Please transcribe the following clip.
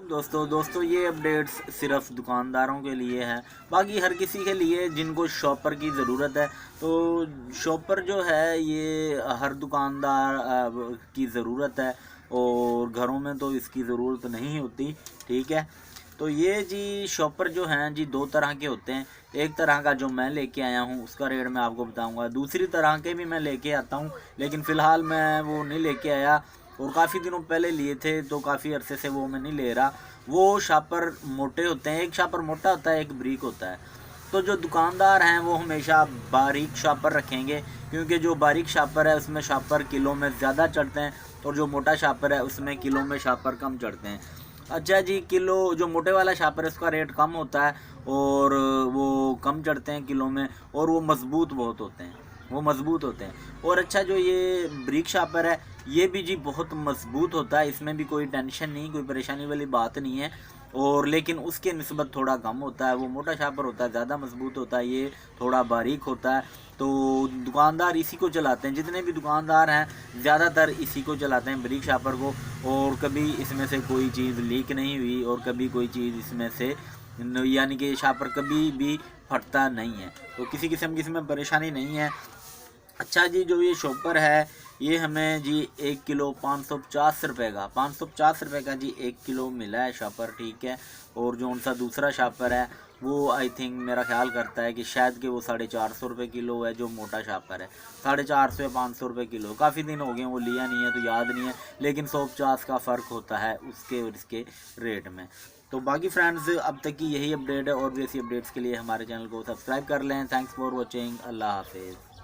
दोस्तों ये अपडेट्स सिर्फ दुकानदारों के लिए है, बाकी हर किसी के लिए जिनको शॉपर की ज़रूरत है। तो शॉपर जो है ये हर दुकानदार की ज़रूरत है, और घरों में तो इसकी ज़रूरत नहीं होती। ठीक है, तो ये जी शॉपर जो हैं जी दो तरह के होते हैं। एक तरह का जो मैं लेके आया हूँ उसका रेट मैं आपको बताऊँगा, दूसरी तरह के भी मैं लेके आता हूँ, लेकिन फ़िलहाल मैं वो नहीं लेके आया, और काफ़ी दिनों पहले लिए थे तो काफ़ी अरसे से वो मैं नहीं ले रहा। वो शापर मोटे होते हैं, एक शापर मोटा होता है, एक ब्रीक होता है। तो जो दुकानदार हैं वो हमेशा बारीक शापर रखेंगे, क्योंकि जो बारीक शापर है उसमें शापर किलो में ज़्यादा चढ़ते हैं, और जो मोटा शापर है उसमें किलो में शापर कम चढ़ते हैं। अच्छा जी, किलो जो मोटे वाला शापर है उसका रेट कम होता है, और वो कम चढ़ते हैं किलो में, और वो मज़बूत बहुत होते हैं, वो मज़बूत होते हैं। और अच्छा जो ये ब्रिक शापर है ये भी जी बहुत मज़बूत होता है, इसमें भी कोई टेंशन नहीं, कोई परेशानी वाली बात नहीं है। और लेकिन उसके निस्बत थोड़ा कम होता है, वो मोटा शापर होता है, ज़्यादा मज़बूत होता है, ये थोड़ा बारीक होता है। तो दुकानदार इसी को चलाते हैं, जितने भी दुकानदार हैं ज़्यादातर इसी को चलाते हैं, ब्रिक शापर को। और कभी इसमें से कोई चीज़ लीक नहीं हुई, और कभी कोई चीज़ इसमें से यानी कि शापर कभी भी फटता नहीं है, तो किसी किस्म की इसमें परेशानी नहीं है। अच्छा जी, जो ये शॉपर है ये हमें जी 1 किलो 550 रुपये का, 550 रुपये का जी 1 किलो मिला है शॉपर। ठीक है, और जो उनका दूसरा शॉपर है वो आई थिंक मेरा ख्याल करता है कि शायद कि वो 450 रुपये किलो है, जो मोटा शॉपर है 450 या 500 रुपये किलो। काफ़ी दिन हो गए वो लिया नहीं है तो याद नहीं है, लेकिन 150 का फ़र्क होता है उसके और इसके रेट में। तो बाकी फ्रेंड्स अब तक की यही अपडेट है, और भी ऐसी अपडेट्स के लिए हमारे चैनल को सब्सक्राइब कर लें। थैंक्स फॉर वॉचिंग, अल्लाह हाफिज़।